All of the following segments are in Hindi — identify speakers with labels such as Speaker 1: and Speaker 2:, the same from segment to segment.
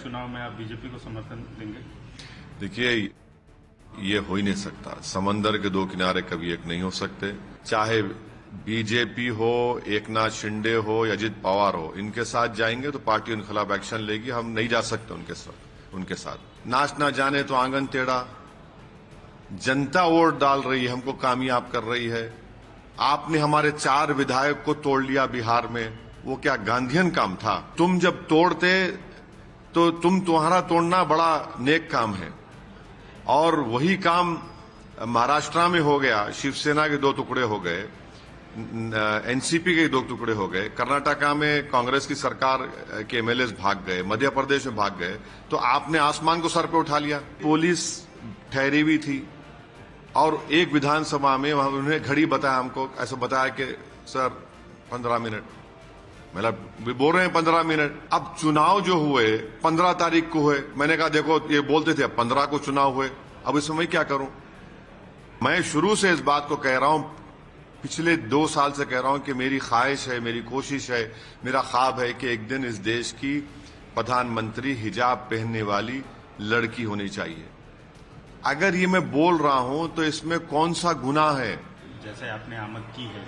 Speaker 1: चुनाव में आप बीजेपी को समर्थन देंगे?
Speaker 2: देखिए, ये हो ही नहीं सकता। समंदर के दो किनारे कभी एक नहीं हो सकते। चाहे बीजेपी हो, एकनाथ शिंदे हो या अजित पवार हो, इनके साथ जाएंगे तो पार्टी उनके खिलाफ एक्शन लेगी। हम नहीं जा सकते उनके साथ। नाच ना जाने तो आंगन टेढ़ा। जनता वोट डाल रही है, हमको कामयाब कर रही है। आपने हमारे 4 विधायक को तोड़ लिया बिहार में। वो क्या गांधीयन काम था? तुम जब तोड़ते तो तुम्हारा तोड़ना बड़ा नेक काम है, और वही काम महाराष्ट्र में हो गया। शिवसेना के 2 टुकड़े हो गए, एनसीपी के 2 टुकड़े हो गए, कर्नाटका में कांग्रेस की सरकार के एमएलए भाग गए, मध्य प्रदेश में भाग गए, तो आपने आसमान को सर पे उठा लिया। पुलिस ठहरी हुई थी और एक विधानसभा में उन्होंने घड़ी बताया, हमको ऐसा बताया कि सर 15 मिनट, मतलब बोल रहे हैं 15 मिनट। अब चुनाव जो हुए 15 तारीख को हुए, मैंने कहा देखो ये बोलते थे 15 को चुनाव हुए, अब इसमें मैं क्या करूं? मैं शुरू से इस बात को कह रहा हूं, पिछले 2 साल से कह रहा हूं कि मेरी ख्वाहिश है, मेरी कोशिश है, मेरा ख्वाब है कि एक दिन इस देश की प्रधानमंत्री हिजाब पहनने वाली लड़की होनी चाहिए। अगर ये मैं बोल रहा हूं तो इसमें कौन सा गुनाह है?
Speaker 1: जैसे आपने आमद की है,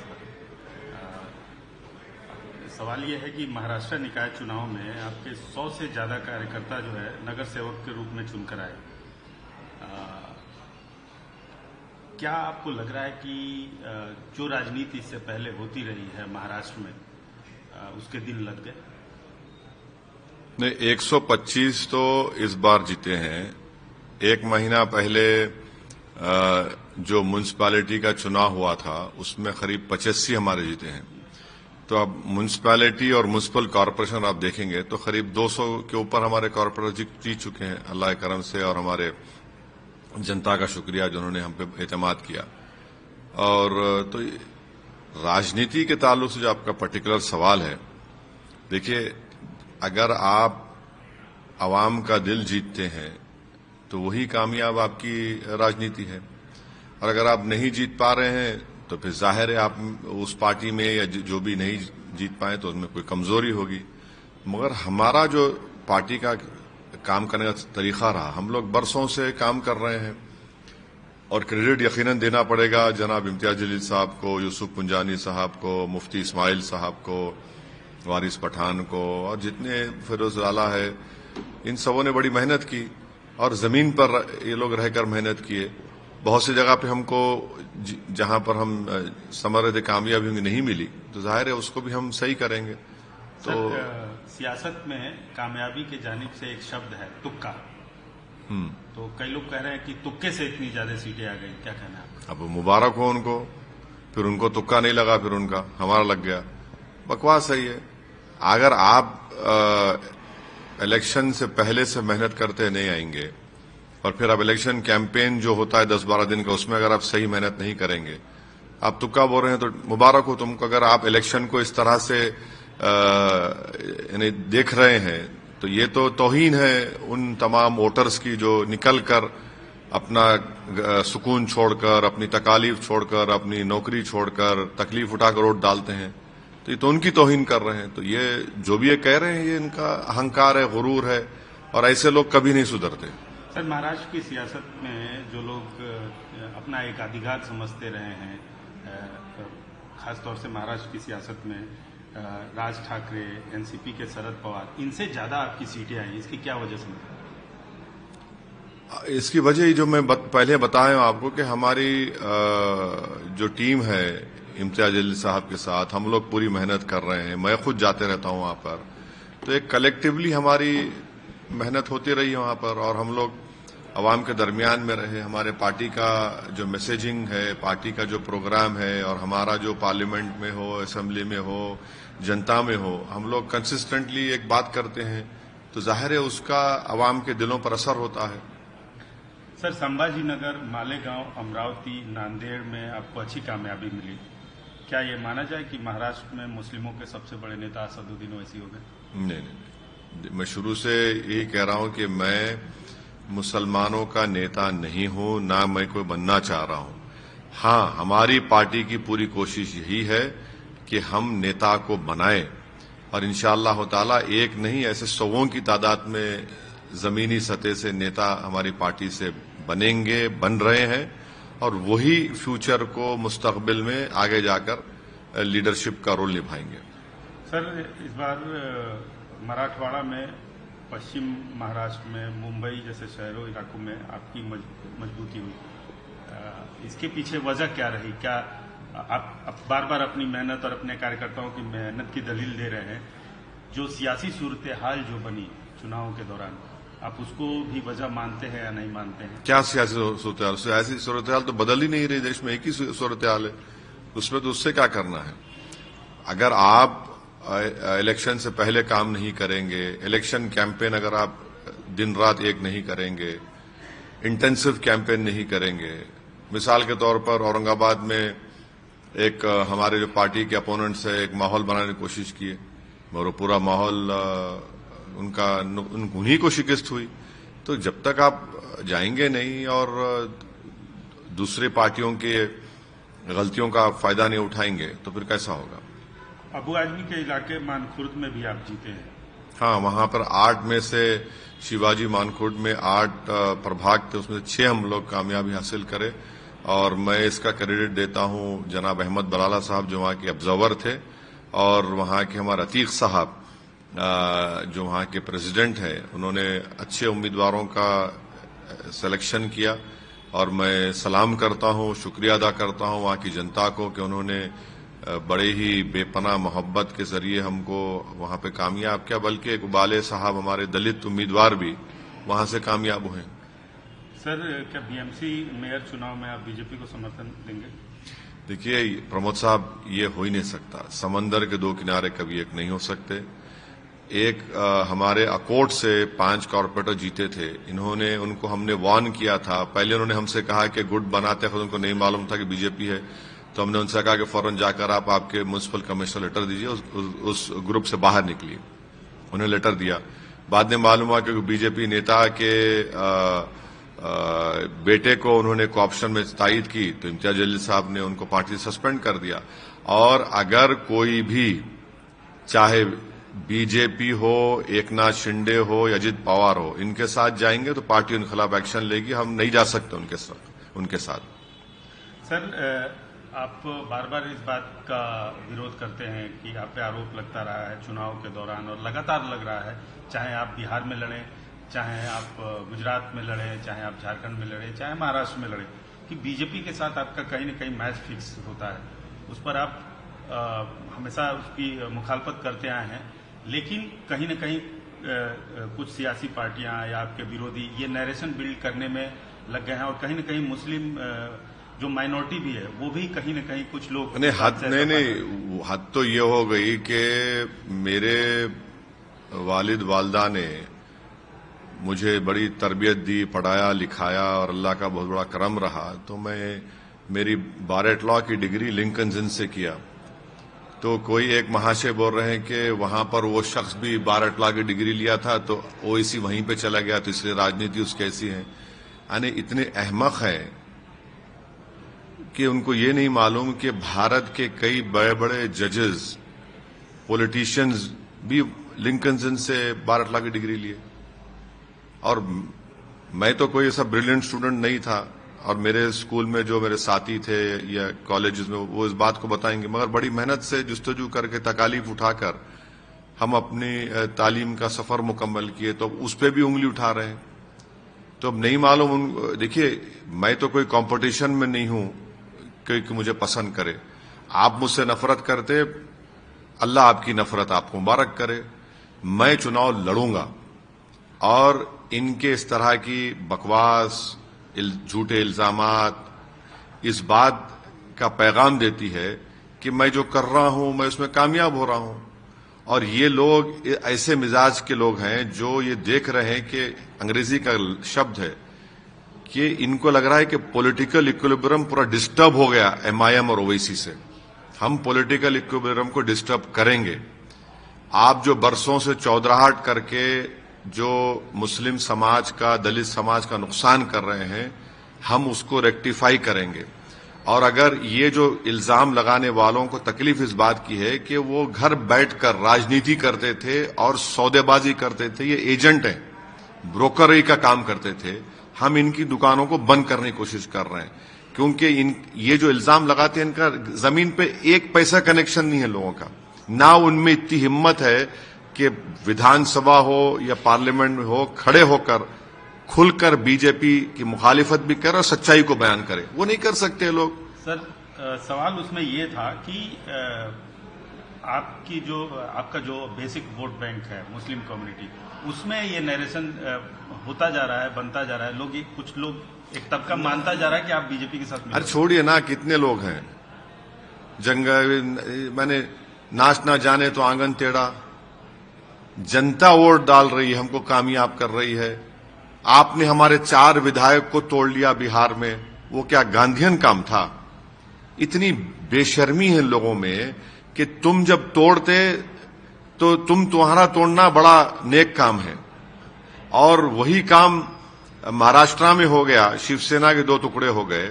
Speaker 1: सवाल यह है कि महाराष्ट्र निकाय चुनाव में आपके 100 से ज्यादा कार्यकर्ता जो है नगर सेवक के रूप में चुनकर आए। क्या आपको लग रहा है कि जो राजनीति इससे पहले होती रही है महाराष्ट्र में, उसके दिन लग गए?
Speaker 2: नहीं, 125 तो इस बार जीते हैं। 1 महीना पहले जो म्युनिसिपैलिटी का चुनाव हुआ था उसमें करीब 85 हमारे जीते हैं। तो अब म्युनिसिपैलिटी और म्युनिसिपल कॉरपोरेशन आप देखेंगे तो करीब 200 के ऊपर हमारे कॉरपोरेटर जीत चुके हैं, अल्लाह के करम से, और हमारे जनता का शुक्रिया जिन्होंने हम पे एतमाद किया। और तो राजनीति के ताल्लुक से जो आपका पर्टिकुलर सवाल है, देखिए, अगर आप आवाम का दिल जीतते हैं तो वही कामयाब आपकी राजनीति है, और अगर आप नहीं जीत पा रहे हैं तो फिर जाहिर है आप उस पार्टी में या जो भी नहीं जीत पाए तो उसमें कोई कमजोरी होगी। मगर हमारा जो पार्टी का काम करने का तरीका रहा, हम लोग बरसों से काम कर रहे हैं, और क्रेडिट यकीनन देना पड़ेगा जनाब इम्तियाज जलील साहब को, यूसुफ पुंजानी साहब को, मुफ्ती इस्माइल साहब को, वारिस पठान को, और जितने फिरोज आला है, इन सबों ने बड़ी मेहनत की, और जमीन पर ये लोग रहकर मेहनत किए। बहुत सी जगह पे हमको जहां पर हम समझ रहे थे कामयाबी नहीं मिली, तो जाहिर है उसको भी हम सही करेंगे। तो
Speaker 1: सियासत में कामयाबी के जानिब से एक शब्द है तुक्का। तो कई लोग कह रहे हैं कि तुक्के से इतनी ज्यादा सीटें आ गई, क्या कहना है?
Speaker 2: अब मुबारक हो उनको, फिर उनको तुक्का नहीं लगा, फिर उनका हमारा लग गया। बकवास है ये। अगर आप इलेक्शन से पहले से मेहनत करते नहीं आएंगे, और फिर अब इलेक्शन कैंपेन जो होता है 10-12 दिन का, उसमें अगर आप सही मेहनत नहीं करेंगे, आप तुक्का बोल रहे हैं, तो मुबारक हो तुमको। अगर आप इलेक्शन को इस तरह से देख रहे हैं तो ये तो तौहीन है उन तमाम वोटर्स की जो निकल कर अपना सुकून छोड़कर, अपनी तकालीफ छोड़कर, अपनी नौकरी छोड़कर, तकलीफ उठाकर वोट डालते हैं। तो ये तो उनकी तौहीन कर रहे हैं। तो ये जो भी ये कह रहे हैं, ये इनका अहंकार है, गुरूर है, और ऐसे लोग कभी नहीं सुधरते।
Speaker 1: सर, महाराष्ट्र की सियासत में जो लोग अपना एक अधिकार समझते रहे हैं, खासतौर से महाराष्ट्र की सियासत में राज ठाकरे, एनसीपी के शरद पवार, इनसे ज्यादा आपकी सीटें आई, इसकी क्या वजह समझते हैं?
Speaker 2: इसकी वजह जो मैं पहले बताया हूं आपको कि हमारी जो टीम है इम्तियाज जलील साहब के साथ, हम लोग पूरी मेहनत कर रहे हैं। मैं खुद जाते रहता हूं वहां पर, तो एक कलेक्टिवली हमारी मेहनत होती रही है वहां पर, और हम लोग अवाम के दरमियान में रहे। हमारे पार्टी का जो मैसेजिंग है, पार्टी का जो प्रोग्राम है, और हमारा जो पार्लियामेंट में हो, असेंबली में हो, जनता में हो, हम लोग कंसिस्टेंटली एक बात करते हैं, तो जाहिर है उसका अवाम के दिलों पर असर होता है।
Speaker 1: सर, संभाजीनगर, मालेगांव, अमरावती, नांदेड़ में आपको अच्छी कामयाबी मिली। क्या ये माना जाए कि महाराष्ट्र में मुस्लिमों के सबसे बड़े नेता असदुद्दीन ओवैसी हो गए?
Speaker 2: नहीं, मैं शुरू से यही कह रहा हूं कि मैं मुसलमानों का नेता नहीं हूं, ना मैं कोई बनना चाह रहा हूं। हां, हमारी पार्टी की पूरी कोशिश यही है कि हम नेता को बनाएं, और इंशाअल्लाह ताला एक नहीं, ऐसे 100 की तादाद में जमीनी सतह से नेता हमारी पार्टी से बनेंगे, बन रहे हैं और वही फ्यूचर को मुस्तकबिल में आगे जाकर लीडरशिप का रोल निभाएंगे।
Speaker 1: सर, इस बार मराठवाड़ा में, पश्चिम महाराष्ट्र में, मुंबई जैसे शहरों इलाकों में आपकी मजबूती हुई, इसके पीछे वजह क्या रही? क्या आप बार बार अपनी मेहनत और अपने कार्यकर्ताओं की मेहनत की दलील दे रहे हैं, जो सियासी सूरत हाल जो बनी चुनावों के दौरान, आप उसको भी वजह मानते हैं या नहीं मानते हैं?
Speaker 2: क्या सियासी सूरत हाल? सियासी सूरत हाल तो बदल ही नहीं रही, देश में एक ही सूरत हाल है, उसमें तो उससे क्या करना है? अगर आप इलेक्शन से पहले काम नहीं करेंगे, इलेक्शन कैंपेन अगर आप दिन रात एक नहीं करेंगे, इंटेंसिव कैंपेन नहीं करेंगे, मिसाल के तौर पर औरंगाबाद में एक हमारे जो पार्टी के अपोनेंट्स है एक माहौल बनाने की कोशिश किए और वो पूरा माहौल उन्हीं को शिकस्त हुई। तो जब तक आप जाएंगे नहीं और दूसरे पार्टियों के गलतियों का फायदा नहीं उठाएंगे तो फिर कैसा होगा?
Speaker 1: अबू आजमी के इलाके मानखुर्द में भी आप जीते हैं।
Speaker 2: हाँ, वहां पर 8 में से शिवाजी मानखुर्द में 8 प्रभाग थे, उसमें से 6 हम लोग कामयाबी हासिल करे और मैं इसका क्रेडिट देता हूं जनाब अहमद बलाला साहब जो वहां के ऑब्जर्वर थे और वहां के हमारे अतीक साहब जो वहां के प्रेसिडेंट हैं, उन्होंने अच्छे उम्मीदवारों का सिलेक्शन किया और मैं सलाम करता हूं, शुक्रिया अदा करता हूं वहां की जनता को कि उन्होंने बड़े ही बेपनाह मोहब्बत के जरिए हमको वहां पे कामयाब किया, बल्कि इकबाल साहब हमारे दलित उम्मीदवार भी वहां से कामयाब हुए।
Speaker 1: सर, क्या बीएमसी मेयर चुनाव में आप बीजेपी को समर्थन देंगे?
Speaker 2: देखिए प्रमोद साहब, ये हो ही नहीं सकता। समंदर के दो किनारे कभी एक नहीं हो सकते। एक हमारे अकोट से 5 कॉर्पोरेटर जीते थे, उनको हमने वार्न किया था। पहले उन्होंने हमसे कहा कि गुट बनाते खुद उनको नहीं मालूम था कि बीजेपी है, तो हमने उनसे कहा कि फौरन जाकर आप आपके म्युनिसिपल कमिश्नर लेटर दीजिए, उस ग्रुप से बाहर निकलिए। उन्हें लेटर दिया। बाद में मालूम हुआ कि बीजेपी नेता के बेटे को उन्होंने कोऑप्शन में तायद की तो इम्तियाज जलील साहब ने उनको पार्टी से सस्पेंड कर दिया। और अगर कोई भी, चाहे बीजेपी हो, एकनाथ शिंदे हो या अजित पवार हो, इनके साथ जाएंगे तो पार्टी उनके खिलाफ एक्शन लेगी। हम नहीं जा सकते उनके साथ।
Speaker 1: सर, आप बार बार इस बात का विरोध करते हैं कि आप पे आरोप लगता रहा है चुनाव के दौरान और लगातार लग रहा है, चाहे आप बिहार में लड़ें, चाहे आप गुजरात में लड़ें, चाहे आप झारखंड में लड़ें, चाहे महाराष्ट्र में लड़ें, कि बीजेपी के साथ आपका कहीं न कहीं मैच फिक्स होता है। उस पर आप हमेशा उसकी मुखालफत करते आए हैं, लेकिन कहीं न कहीं कुछ सियासी पार्टियां या आपके विरोधी ये नैरेशन बिल्ड करने में लग गए हैं और कहीं न कहीं मुस्लिम जो माइनॉरिटी भी है वो भी कहीं न कहीं कुछ लोग
Speaker 2: नहीं, हद तो ये हो गई कि मेरे वालिद वालदा ने मुझे बड़ी तरबियत दी, पढ़ाया लिखाया और अल्लाह का बहुत बड़ा करम रहा। तो मेरी बारेट लॉ की डिग्री लिंकन जिन से किया। तो कोई एक महाशय बोल रहे हैं कि वहां पर वो शख्स भी बारेट लॉ की डिग्री लिया था तो ओवैसी वहीं पे चला गया, तो इसलिए राजनीति उसकी ऐसी है। यानी इतने अहमक हैं कि उनको ये नहीं मालूम कि भारत के कई बड़े बड़े जजेस, पॉलिटिशियंस भी लिंकन जिन से बारेट लॉ की डिग्री लिए। और मैं तो कोई ऐसा ब्रिलियंट स्टूडेंट नहीं था और मेरे स्कूल में जो मेरे साथी थे या कॉलेजेस में वो इस बात को बताएंगे, मगर बड़ी मेहनत से जुस्तजू करके तकालीफ उठाकर हम अपनी तालीम का सफर मुकम्मल किए, तो उस पर भी उंगली उठा रहे हैं। तो अब नहीं मालूम। देखिए, मैं तो कोई कंपटीशन में नहीं हूं कि मुझे पसंद करे। आप मुझसे नफरत करते, अल्लाह आपकी नफरत आपको मुबारक करे। मैं चुनाव लड़ूंगा और इनके इस तरह की बकवास, झूठे इल्जामात इस बात का पैगाम देती है कि मैं जो कर रहा हूं मैं उसमें कामयाब हो रहा हूं। और ये लोग ऐसे मिजाज के लोग हैं जो ये देख रहे हैं कि अंग्रेजी का शब्द है कि इनको लग रहा है कि पॉलिटिकल इक्विलिब्रियम पूरा डिस्टर्ब हो गया एमआईएम और ओवैसी से। हम पॉलिटिकल इक्विलिब्रियम को डिस्टर्ब करेंगे। आप जो बरसों से चौधराहट करके जो मुस्लिम समाज का, दलित समाज का नुकसान कर रहे हैं, हम उसको रेक्टिफाई करेंगे। और अगर ये जो इल्जाम लगाने वालों को तकलीफ इस बात की है कि वो घर बैठकर राजनीति करते थे और सौदेबाजी करते थे, ये एजेंट हैं, ब्रोकरी का काम करते थे, हम इनकी दुकानों को बंद करने की कोशिश कर रहे हैं, क्योंकि ये जो इल्जाम लगाते हैं, इनका जमीन पे एक पैसा कनेक्शन नहीं है लोगों का, ना उनमें इतनी हिम्मत है कि विधानसभा हो या पार्लियामेंट में हो, खड़े होकर खुलकर बीजेपी की मुखालिफत भी करे और सच्चाई को बयान करे। वो नहीं कर सकते लोग।
Speaker 1: सर, सवाल उसमें ये था कि आपका जो बेसिक वोट बैंक है मुस्लिम कम्युनिटी, उसमें ये नरेशन होता जा रहा है, बनता जा रहा है। कुछ लोग एक तबका मानता जा रहा है कि आप बीजेपी के साथ।
Speaker 2: अरे छोड़िए ना, कितने लोग हैं मैंने नाच ना जाने तो आंगन टेढ़ा। जनता वोट डाल रही है, हमको कामयाब कर रही है। आपने हमारे 4 विधायक को तोड़ लिया बिहार में, वो क्या गांधीयन काम था? इतनी बेशर्मी है लोगों में कि तुम जब तोड़ते तो तुम्हारा तोड़ना बड़ा नेक काम है, और वही काम महाराष्ट्र में हो गया, शिवसेना के 2 टुकड़े हो गए,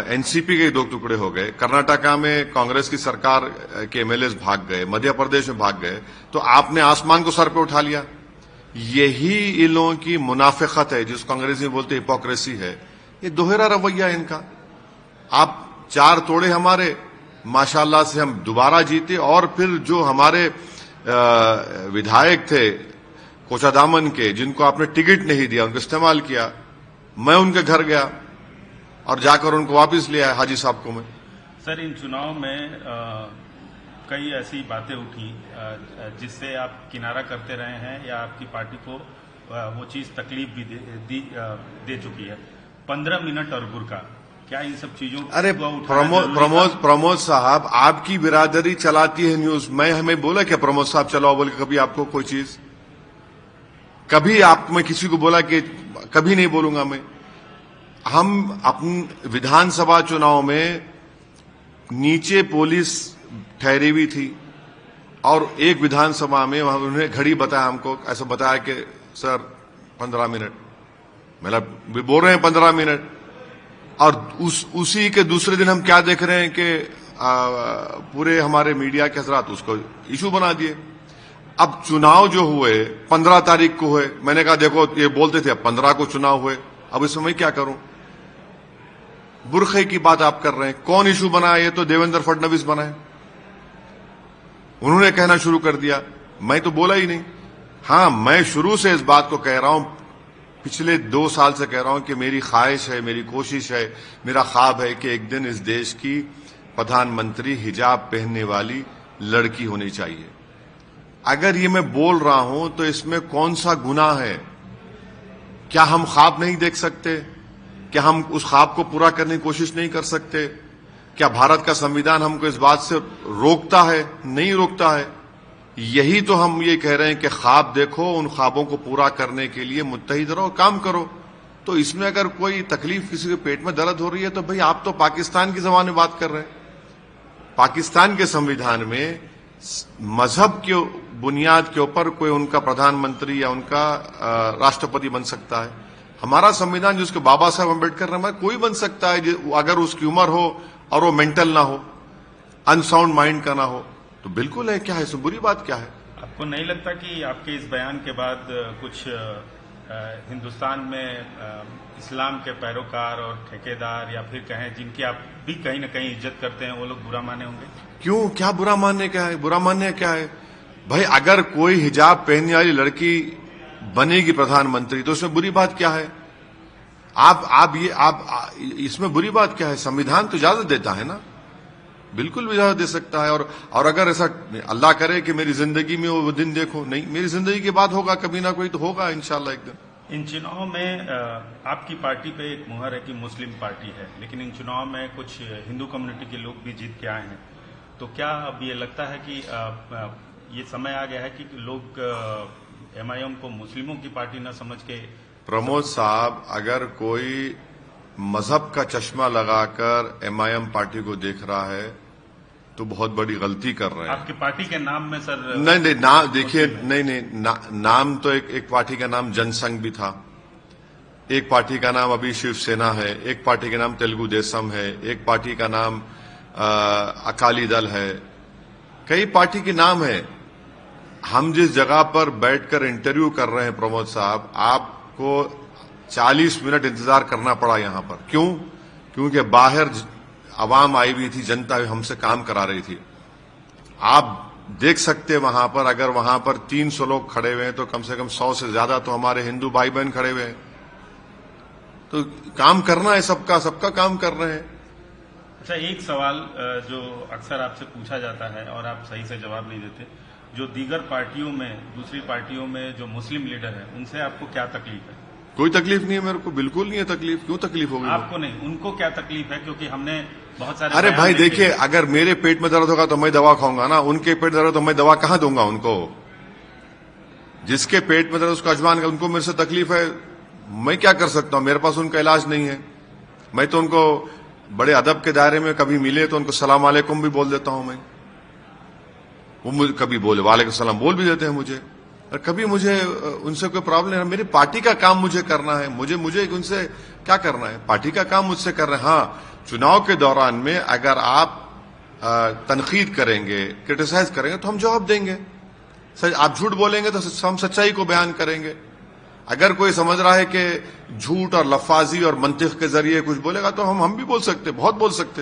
Speaker 2: एनसीपी के 2 टुकड़े हो गए, कर्नाटका में कांग्रेस की सरकार के एमएलए भाग गए, मध्य प्रदेश में भाग गए, तो आपने आसमान को सर पे उठा लिया। यही इन लोगों की मुनाफिकत है, जिसको अंग्रेजी में बोलते हिपोक्रेसी है। ये दोहरा रवैया है इनका। आप 4 तोड़े हमारे, माशाल्लाह से हम दोबारा जीते, और फिर जो हमारे विधायक थे कोचादामन के, जिनको आपने टिकट नहीं दिया, उनको इस्तेमाल किया, मैं उनके घर गया और जाकर उनको वापस ले आया, हाजी साहब को मैं।
Speaker 1: सर, इन चुनाव में कई ऐसी बातें उठी जिससे आप किनारा करते रहे हैं, या आपकी पार्टी को वो चीज तकलीफ भी दे चुकी है। 15 मिनट और बुर्का, क्या इन सब चीजों को?
Speaker 2: अरे प्रमोद साहब, आपकी बिरादरी चलाती है न्यूज। मैं हमें बोला क्या प्रमोद साहब चलाओ बोल के कभी आपको कोई चीज? कभी मैं किसी को बोला कि कभी नहीं बोलूंगा मैं। हम अपने विधानसभा चुनाव में नीचे पुलिस ठहरी हुई थी, और एक विधानसभा में वहां उन्होंने घड़ी बताया हमको, ऐसा बताया कि सर 15 मिनट, मतलब बोल रहे हैं 15 मिनट, और उसी के दूसरे दिन हम क्या देख रहे हैं कि पूरे हमारे मीडिया के हजरात उसको इशू बना दिए। अब चुनाव जो हुए 15 तारीख को हुए, मैंने कहा देखो ये बोलते थे 15 को चुनाव हुए, अब इसमें मैं क्या करूं? बुरखे की बात आप कर रहे हैं। कौन इशू बनाया? ये तो देवेंद्र फडणवीस बनाए, उन्होंने कहना शुरू कर दिया, मैं तो बोला ही नहीं। हां, मैं शुरू से इस बात को कह रहा हूं, पिछले 2 साल से कह रहा हूं कि मेरी ख्वाहिश है, मेरी कोशिश है, मेरा ख्वाब है कि एक दिन इस देश की प्रधानमंत्री हिजाब पहनने वाली लड़की होनी चाहिए। अगर ये मैं बोल रहा हूं तो इसमें कौन सा गुनाह है? क्या हम ख्वाब नहीं देख सकते? क्या हम उस ख्वाब को पूरा करने की कोशिश नहीं कर सकते? क्या भारत का संविधान हमको इस बात से रोकता है? नहीं रोकता है। यही तो हम ये कह रहे हैं कि ख्वाब देखो, उन ख्वाबों को पूरा करने के लिए मुत्तहिद रहो, काम करो। तो इसमें अगर कोई तकलीफ, किसी के पेट में दर्द हो रही है, तो भाई आप तो पाकिस्तान की जबान में बात कर रहे हैं। पाकिस्तान के संविधान में मजहब के बुनियाद के ऊपर कोई उनका प्रधानमंत्री या उनका राष्ट्रपति बन सकता है। हमारा संविधान जिसको बाबा साहब अम्बेडकर ने, कोई बन सकता है अगर उसकी उम्र हो और वो मेंटल ना हो, अनसाउंड माइंड का ना हो, तो बिल्कुल है। क्या है इसमें बुरी बात? क्या है?
Speaker 1: आपको नहीं लगता कि आपके इस बयान के बाद कुछ हिंदुस्तान में इस्लाम के पैरोकार और ठेकेदार, या फिर कहें जिनकी आप भी कहीं ना कहीं इज्जत करते हैं, वो लोग बुरा माने होंगे?
Speaker 2: क्यों? क्या बुरा मानने क्या है? बुरा मानने क्या है भाई? अगर कोई हिजाब पहनने वाली लड़की बनेगी प्रधानमंत्री तो उसमें बुरी बात क्या है? इसमें बुरी बात क्या है? संविधान तो इजाजत देता है ना, बिल्कुल इजाजत दे सकता है। और अगर ऐसा अल्लाह करे कि मेरी जिंदगी में वो दिन देखो, नहीं, मेरी जिंदगी के बाद होगा, कभी ना कोई तो होगा इंशाल्लाह एक दिन।
Speaker 1: इन चुनाव में आपकी पार्टी पे एक मुहर है कि मुस्लिम पार्टी है, लेकिन इन चुनाव में कुछ हिंदू कम्युनिटी के लोग भी जीत के आए हैं। तो क्या अब ये लगता है कि ये समय आ गया है कि लोग एमआईएम को मुस्लिमों की पार्टी न समझ के?
Speaker 2: प्रमोद साहब, अगर कोई मजहब का चश्मा लगाकर एमआईएम पार्टी को देख रहा है तो बहुत बड़ी गलती कर रहे हैं।
Speaker 1: आपकी पार्टी के नाम में सर?
Speaker 2: नहीं, नाम देखिए, नहीं, नाम तो एक पार्टी का नाम जनसंघ भी था, एक पार्टी का नाम अभी शिवसेना है, एक पार्टी का नाम तेलुगु देशम है, एक पार्टी का नाम अकाली दल है, कई पार्टी के नाम है। हम जिस जगह पर बैठकर इंटरव्यू कर रहे हैं प्रमोद साहब, आपको 40 मिनट इंतजार करना पड़ा यहां पर। क्यों? क्योंकि बाहर आवाम आई हुई थी, जनता हमसे काम करा रही थी। आप देख सकते वहां पर, अगर वहां पर 300 लोग खड़े हुए हैं तो कम से कम 100 से ज्यादा तो हमारे हिंदू भाई बहन खड़े हुए हैं। तो काम करना है सबका, सबका काम कर रहे हैं।
Speaker 1: अच्छा, एक सवाल जो अक्सर आपसे पूछा जाता है और आप सही से जवाब नहीं देते, जो दीगर पार्टियों में, दूसरी पार्टियों में जो मुस्लिम लीडर है, उनसे आपको क्या तकलीफ है?
Speaker 2: कोई तकलीफ नहीं है मेरे को, बिल्कुल नहीं है तकलीफ। क्यों तकलीफ होगी?
Speaker 1: आपको नहीं, उनको क्या तकलीफ है? क्योंकि हमने बहुत सारे
Speaker 2: अरे भाई देखिए, अगर मेरे पेट में दर्द होगा तो मैं दवा खाऊंगा ना, उनके पेट में दर्द तो मैं दवा कहां दूंगा उनको? जिसके पेट में दर्द उसका अजमान का, उनको मेरे से तकलीफ है, मैं क्या कर सकता हूं? मेरे पास उनका इलाज नहीं है। मैं तो उनको बड़े अदब के दायरे में कभी मिले तो उनको सलाम वालेकुम भी बोल देता हूं मैं। वो मुझे कभी बोले वालेकुम सलाम बोल भी देते हैं मुझे, और कभी मुझे उनसे कोई प्रॉब्लम नहीं है। मेरी पार्टी का काम मुझे करना है, मुझे उनसे क्या करना है? पार्टी का काम मुझसे कर रहे हैं। हाँ, चुनाव के दौरान में अगर आप तनकीद करेंगे, क्रिटिसाइज करेंगे तो हम जवाब देंगे। आप झूठ बोलेंगे तो हम सच्चाई को बयान करेंगे। अगर कोई समझ रहा है कि झूठ और लफाजी और मंतिक के जरिए कुछ बोलेगा तो हम भी बोल सकते, बहुत बोल सकते।